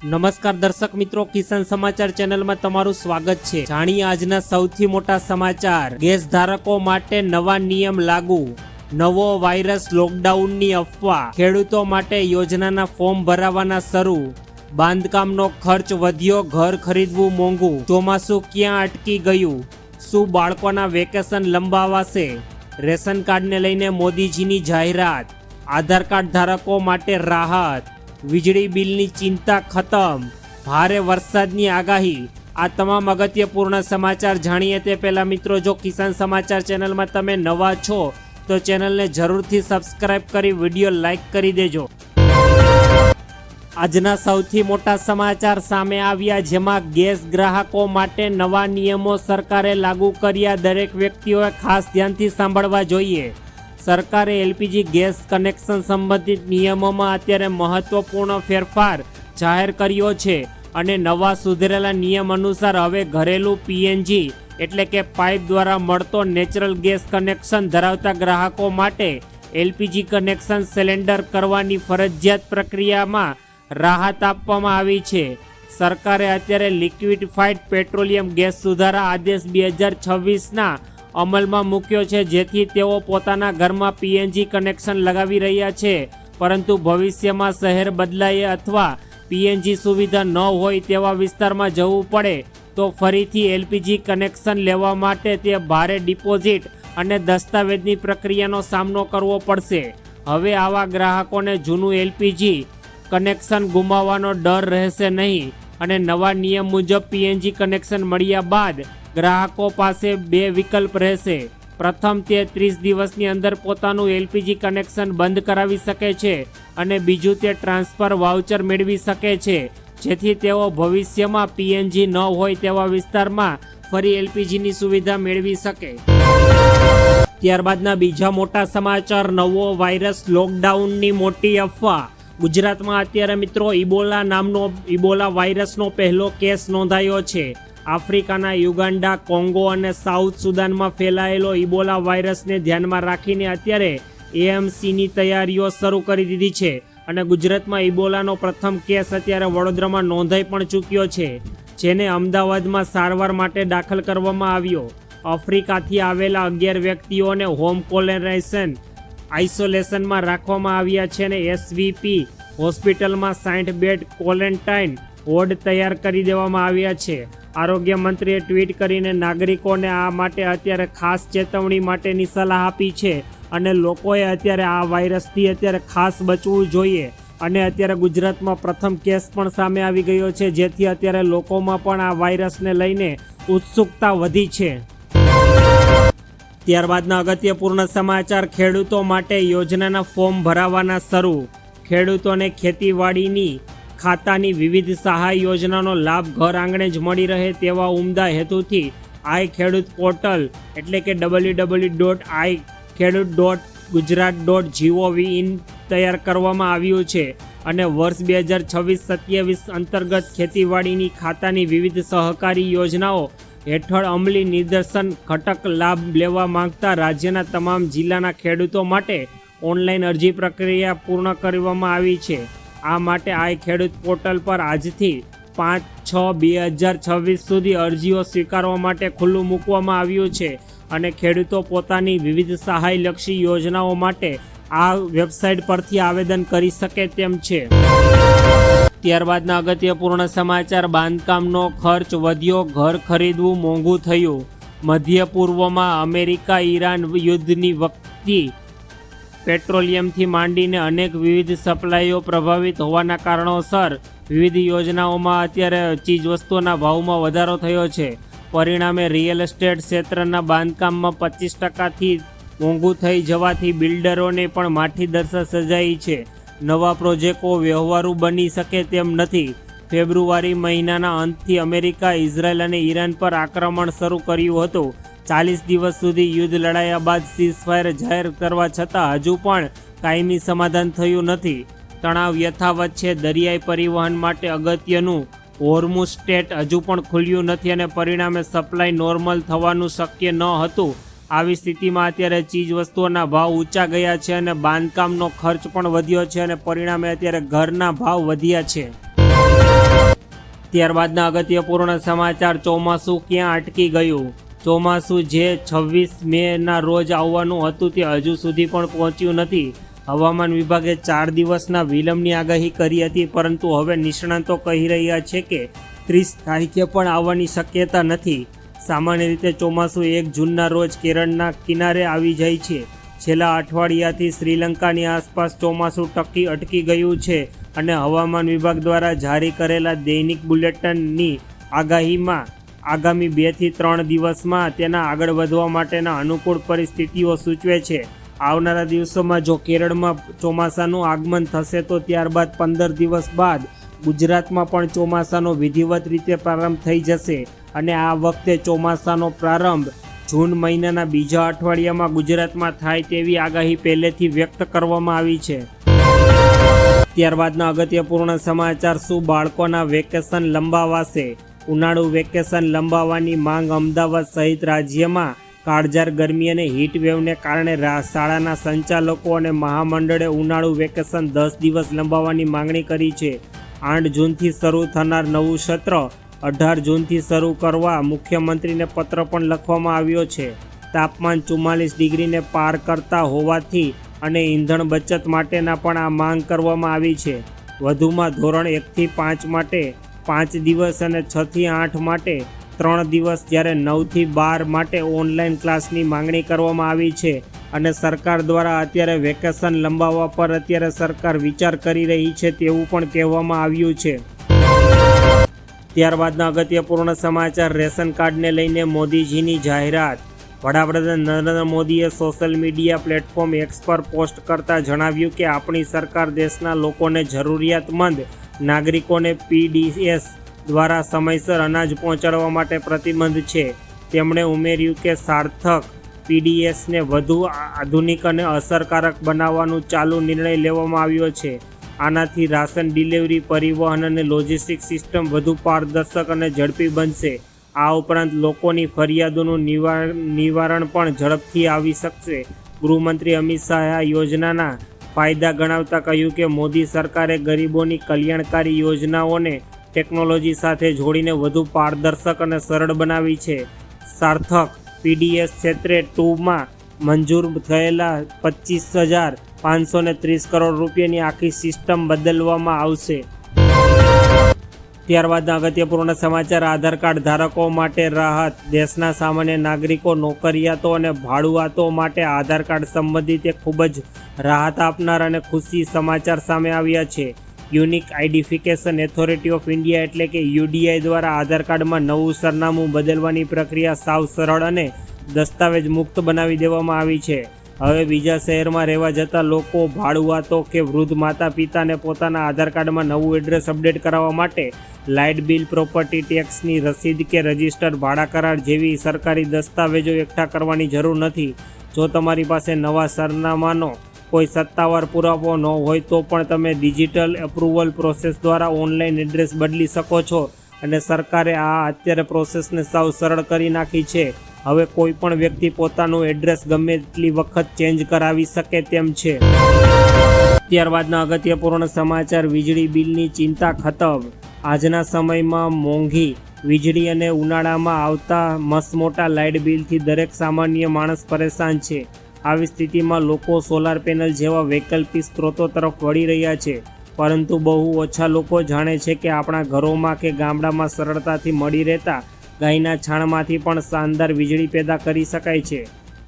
નમસ્કાર દર્શક મિત્રો, કિસાન સમાચાર ચેનલમાં તમારું સ્વાગત છે। જાણીએ આજના સૌથી મોટા સમાચાર। ગેસ ધારકો માટે નવા નિયમ લાગુ, નવો વાયરસ લોકડાઉનની અફવા, ખેડૂતો માટે યોજનાના ફોર્મ ભરાવાના શરૂ, બાંધકામનો ખર્ચ વધ્યો, ઘર ખરીદવું મોંઘું, ચોમાસું ક્યાં અટકી ગયું, શું બાળકોના વેકેશન લંબાવાશે, રેશન કાર્ડને લઈને મોદીજીની જાહેરાત, આધાર કાર્ડ ધારકો માટે રાહત, વીજળી બિલની ચિંતા ખતમ, ભારે વરસાદની આગાહી। આ તમામ અગત્યપૂર્ણ સમાચાર જાણીએ તે પહેલા મિત્રો, જો કિસાન સમાચાર ચેનલમાં તમે નવા છો તો ચેનલને જરૂરથી સબસ્ક્રાઇબ કરી વિડીયો લાઈક કરી દેજો। આજના સૌથી મોટા સમાચાર સામે આવ્યા, જેમાં ગેસ ગ્રાહકો માટે નવા નિયમો સરકારે લાગુ કર્યા। દરેક વ્યક્તિઓએ ખાસ ધ્યાનથી સાંભળવા જોઈએ। સરકારે એલપીજી ગેસ કનેક્શન સંબંધિત નિયમોમાં અત્યારે મહત્વપૂર્ણ ફેરફાર જાહેર કર્યો છે અને નવા સુધરેલા નિયમ અનુસાર હવે ઘરેલું પીએનજી એટલે કે પાઇપ દ્વારા મળતો નેચરલ ગેસ કનેક્શન ધરાવતા ગ્રાહકો માટે એલપીજી કનેક્શન સિલિન્ડર કરવાની ફરજિયાત પ્રક્રિયામાં રાહત આપવામાં આવી છે। સરકારે અત્યારે લિક્વિફાઈડ પેટ્રોલિયમ ગેસ સુધારા આદેશ 2026ના અમલમાં મૂક્યો છે, જેથી તેઓ પોતાના ઘરમાં પીએનજી કનેક્શન લગાવી રહ્યા છે, પરંતુ ભવિષ્યમાં શહેર બદલાય અથવા પીએનજી સુવિધા ન હોય તેવા વિસ્તારમાં જવું પડે તો ફરીથી એલપીજી કનેક્શન લેવા માટે તે ભારે ડિપોઝિટ અને દસ્તાવેજની પ્રક્રિયાનો સામનો કરવો પડશે। હવે આવા ગ્રાહકોને જૂનું એલપીજી કનેક્શન ગુમાવવાનો ડર રહેશે નહીં અને નવા નિયમ મુજબ પીએનજી કનેક્શન મળ્યા બાદ ગ્રાહકો પાસે બે વિકલ્પ રહેશે। પ્રથમ, તે 30 દિવસની અંદર પોતાનું એલપીજી કનેક્શન બંધ કરાવી શકે છે અને બીજું, તે ટ્રાન્સફર વાઉચર મેળવી શકે છે, જેથી તેઓ ભવિષ્યમાં પીએનજી ન હોય તેવા વિસ્તારમાં ફરી એલપીજીની સુવિધા મેળવી શકે। ત્યારબાદના બીજા મોટા સમાચાર, નવો વાયરસ લોકડાઉનની મોટી અફવા। ગુજરાતમાં અત્યારે મિત્રો ઇબોલા વાયરસનો પહેલો કેસ નોંધાયો છે। આફ્રિકાના યુગાન્ડા, કોંગો અને સાઉથ સુદાનમાં ફેલાયેલો ઇબોલા વાયરસને ધ્યાનમાં રાખીને અત્યારે એએમસીની તૈયારીઓ શરૂ કરી દીધી છે અને ગુજરાતમાં ઇબોલાનો પ્રથમ કેસ અત્યારે વડોદરામાં નોંધાઈ પણ ચૂક્યો છે, જેને અમદાવાદમાં સારવાર માટે દાખલ કરવામાં આવ્યો। આફ્રિકાથી આવેલા 11 વ્યક્તિઓને હોમ આઇસોલેશનમાં રાખવામાં આવ્યા છે અને એસવીપી હોસ્પિટલમાં 60 બેડ ક્વોરન્ટાઇન વોર્ડ તૈયાર કરી દેવામાં આવ્યા છે। આરોગ્ય મંત્રીએ ટ્વીટ કરીને નાગરિકોને આ માટે અત્યારે ખાસ ચેતવણી માટેની સલાહ આપી છે અને લોકોએ અત્યારે આ વાયરસથી અત્યારે ખાસ બચવું જોઈએ અને અત્યારે ગુજરાતમાં પ્રથમ કેસ પણ સામે આવી ગયો છે, જેથી અત્યારે લોકોમાં પણ આ વાયરસને લઈને ઉત્સુકતા વધી છે। ત્યારબાદના અગત્યપૂર્ણ સમાચાર, ખેડૂતો માટે યોજનાના ફોર્મ ભરાવાના શરૂ। ખેડૂતોને ખેતીવાડીની ખાતાની વિવિધ સહાય યોજનાનો લાભ ઘર આંગણે જ મળી રહે તેવા ઉમદા હેતુથી આઈ ખેડૂત પોર્ટલ એટલે કે www.ikhedut.gujarat.gov.in તૈયાર કરવામાં આવ્યું છે અને વર્ષ 2026-27 અંતર્ગત ખેતીવાડીની ખાતાની વિવિધ સહકારી યોજનાઓ હેઠળ અમલી નિદર્શન ઘટક લાભ લેવા માંગતા રાજ્યના તમામ જિલ્લાના ખેડૂતો માટે ઓનલાઈન અરજી પ્રક્રિયા પૂર્ણ કરવામાં આવી છે। આ માટે આઈ ખેડૂત પોર્ટલ પર આજથી 5/6/2026 સુધી અરજીઓ સ્વીકારવા માટે ખુલ્લું મૂકવામાં આવ્યું છે અને ખેડૂતો પોતાની વિવિધ સહાયલક્ષી યોજનાઓ માટે આ વેબસાઇટ પરથી આવેદન કરી શકે તેમ છે। ત્યારબાદના અગત્યપૂર્ણ સમાચાર, બાંધકામનો ખર્ચ વધ્યો, ઘર ખરીદવું મોંઘું થયું। મધ્ય પૂર્વમાં અમેરિકા ઈરાન યુદ્ધની વખતે પેટ્રોલિયમથી માંડીને અનેક વિવિધ સપ્લાયઓ પ્રભાવિત હોવાના કારણોસર વિવિધ યોજનાઓમાં અત્યારે ચીજવસ્તુઓના ભાવમાં વધારો થયો છે। પરિણામે રિયલ એસ્ટેટ ક્ષેત્રના બાંધકામમાં 25%થી મોંઘું થઈ જવાથી બિલ્ડરોને પણ માઠી દશા સર્જાઈ છે। નવા પ્રોજેક્ટો વ્યવહારુ બની શકે તેમ નથી। ફેબ્રુઆરી મહિનાના અંતથી અમેરિકા, ઇઝરાયલ અને ઈરાન પર આક્રમણ શરૂ કર્યું હતું। 40 દિવસ સુધી યુદ્ધ લડાયા બાદ સીઝફાયર જાહેર કરવા છતાં હજુ પણ કાયમી સમાધાન થયું નથી। તણાવ યથાવત છે। દરિયાઈ પરિવહન માટે અગત્યનું હોર્મુઝ સ્ટ્રેટ હજુ પણ ખુલ્યું નથી અને પરિણામે સપ્લાય નોર્મલ થવાનું શક્ય ન હતું। આવી સ્થિતિમાં અત્યારે ચીજ વસ્તુઓના ભાવ ઊંચા ગયા છે અને બાંધકામનો ખર્ચ પણ વધ્યો છે અને પરિણામે અત્યારે ઘરના ભાવ વધ્યા છે। ત્યારબાદના અગત્યપૂર્ણ સમાચાર. ચોમાસું ક્યાં અટકી ગયું? ચોમાસું જે 26 મેના રોજ આવવાનું હતું તે હજુ સુધી પણ પહોંચ્યું નથી. હવામાન વિભાગે 4 દિવસના વિલંબની આગાહી કરી હતી, પરંતુ હવે નિષ્ણાતો કહી રહ્યા છે કે 30 તારીખે પણ આવવાની શક્યતા નથી. સામાન્ય રીતે ચોમાસું 1 જૂનના રોજ કેરળના કિનારે આવી જાય છે. છેલ્લા અઠવાડિયાથી શ્રીલંકાની આસપાસ ચોમાસું અટકી ગયું છે અને હવામાન વિભાગ દ્વારા જારી કરેલા દૈનિક બુલેટિનની આગાહીમાં આગામી 2 થી 3 દિવસમાં તેના આગળ વધવા માટેના અનુકૂળ પરિસ્થિતિઓ સૂચવે છે. આવનારા દિવસોમાં જો કેરળમાં ચોમાસાનું આગમન થશે તો ત્યારબાદ 15 દિવસ બાદ ગુજરાતમાં પણ ચોમાસાનો વિધિવત રીતે પ્રારંભ થઈ જશે અને આ વખતે ચોમાસાનો પ્રારંભ જૂન મહિનાના બીજા અઠવાડિયામાં ગુજરાતમાં થાય તેવી આગાહી પહેલેથી વ્યક્ત કરવામાં આવી છે. ત્યારબાદના અગત્યપૂર્ણ સમાચાર. શું બાળકોના વેકેશન લંબાવાશે? ઉનાળુ વેકેશન લંબાવવાની માંગ. અમદાવાદ સહિત રાજ્યમાં કાળઝાળ ગરમી અને હીટવેવને કારણે શાળાના સંચાલકો અને મહામંડળે ઉનાળુ વેકેશન 10 દિવસ લંબાવવાની માંગણી કરી છે. 8 જૂનથી શરૂ થનાર નવું સત્ર 18 જૂનથી શરૂ કરવા મુખ્યમંત્રીને પત્ર પણ લખવામાં આવ્યો છે. તાપમાન 44 ડિગ્રીને પાર કરતા હોવાથી અને ઈંધણ બચત માટેના પણ આ માંગ કરવામાં આવી છે. વધુમાં ધોરણ 1 થી 5 માટે 5 દિવસ અને 6 થી 8 માટે 3 દિવસ જ્યારે 9 થી 12 માટે ઓનલાઈન ક્લાસની માંગણી કરવામાં આવી છે અને સરકાર દ્વારા અત્યારે વેકેશન લંબાવવા પર અત્યારે સરકાર વિચાર કરી રહી છે તેવું પણ કહેવામાં આવ્યું છે. ત્યારબાદના અગત્યપૂર્ણ સમાચાર. રેશન કાર્ડને લઈને મોદીજીની જાહેરાત. વડાપ્રધાન નરેન્દ્ર મોદીએ સોશિયલ મીડિયા પ્લેટફોર્મ એક્સ પર પોસ્ટ કરતા જણાવ્યું કે આપણી સરકાર દેશના લોકોને જરૂરિયાતમંદ નાગરિકોને પીડીએસ દ્વારા સમયસર અનાજ પહોંચાડવા માટે પ્રતિબદ્ધ છે. તેમણે ઉમેર્યું કે સાર્થક પીડીએસને વધુ આધુનિક અને અસરકારક બનાવવાનું ચાલુ નિર્ણય લેવામાં આવ્યો છે. આનાથી રાશન ડિલિવરી, પરિવહન અને લોજિસ્ટિક્સ સિસ્ટમ વધુ પારદર્શક અને ઝડપી બનશે. આ ઉપરાંત લોકોની ફરિયાદોનું નિવારણ પણ ઝડપથી આવી શકશે. ગૃહમંત્રી અમિત શાહે આ યોજનાના ફાયદા ગણાવતા કહ્યું કે મોદી સરકારે ગરીબોની કલ્યાણકારી યોજનાઓને ટેકનોલોજી સાથે જોડીને વધુ પારદર્શક અને સરળ બનાવી છે. સાર્થક પીડીએસ ક્ષેત્રે 2માં મંજૂર થયેલા 25,530 કરોડ રૂપિયાની આખી સિસ્ટમ બદલવામાં આવશે. ત્યારબાદના અગત્યપૂર્ણ સમાચાર. આધાર કાર્ડ ધારકો માટે રાહત. દેશના સામાન્ય નાગરિકો, નોકરિયાતો અને ભાડુઆતો માટે આધાર કાર્ડ સંબંધિત એક ખૂબ જ રાહત આપનાર અને ખુશી સમાચાર સામે આવ્યા છે. Unique identification authority of India એટલે કે યુડીઆઈ દ્વારા આધાર કાર્ડમાં નવું સરનામું બદલવાની પ્રક્રિયા સાવ સરળ અને દસ્તાવેજ મુક્ત બનાવી દેવામાં આવી છે. હવે બીજા શહેરમાં રહેવા જતા લોકો, ભાડુઆતો કે વૃદ્ધ માતા પિતાને પોતાના આધાર કાર્ડમાં નવું એડ્રેસ અપડેટ કરાવવા માટે લાઇટ બિલ, પ્રોપર્ટી ટેક્સની રસીદ કે રજિસ્ટર્ડ ભાડા કરાર જેવી સરકારી દસ્તાવેજો એકઠા કરવાની જરૂર નથી. જો તમારી પાસે નવા સરનામાનો કોઈ સત્તાવાર પુરાવો ન હોય તો પણ તમે ડિજિટલ એપ્રુવલ પ્રોસેસ દ્વારા ઓનલાઈન એડ્રેસ બદલી શકો છો અને સરકારે અત્યારે પ્રોસેસને સાવ સરળ કરી નાખી છે. હવે કોઈ પણ વ્યક્તિ પોતાનું એડ્રેસ ગમે તેટલી વખત ચેન્જ કરાવી શકે તેમ છે. ત્યારબાદના અગત્યપૂર્ણ સમાચાર. વીજળી બિલની ચિંતા ખતમ. આજના સમયમાં મોંઘી વીજળી અને ઉનાળામાં આવતા મસમોટા લાઇટ બિલથી દરેક સામાન્ય માણસ પરેશાન છે. આવી સ્થિતિમાં લોકો સોલાર પેનલ જેવા વૈકલ્પિક સ્ત્રોતો તરફ વળી રહ્યા છે, પરંતુ બહુ ઓછા લોકો જાણે છે કે આપણા ઘરોમાં કે ગામડામાં સરળતાથી મળી રહેતા ગાયના છાણમાંથી પણ શાનદાર વીજળી પેદા કરી શકાય છે.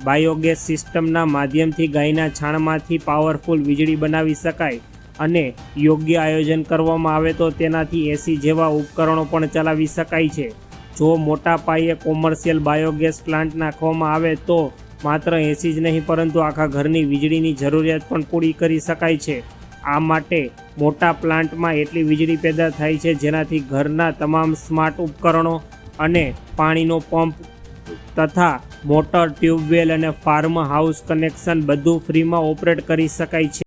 બાયોગેસ સિસ્ટમના માધ્યમથી ગાયના છાણમાંથી પાવરફુલ વીજળી બનાવી શકાય અને યોગ્ય આયોજન કરવામાં આવે તો તેનાથી એસી જેવા ઉપકરણો પણ ચલાવી શકાય છે. જો મોટા પાયે કોમર્શિયલ બાયોગેસ પ્લાન્ટ નાખવામાં આવે તો માત્ર એસી જ નહીં પરંતુ આખા ઘરની વીજળીની જરૂરિયાત પણ પૂરી કરી શકાય છે. આ માટે મોટા પ્લાન્ટમાં એટલી વીજળી પેદા થાય છે જેનાથી ઘરના તમામ સ્માર્ટ ઉપકરણો અને પાણીનો પંપ તથા મોટર, ટ્યુબવેલ અને ફાર્મ હાઉસ કનેક્શન બધું ફ્રીમાં ઓપરેટ કરી શકાય છે.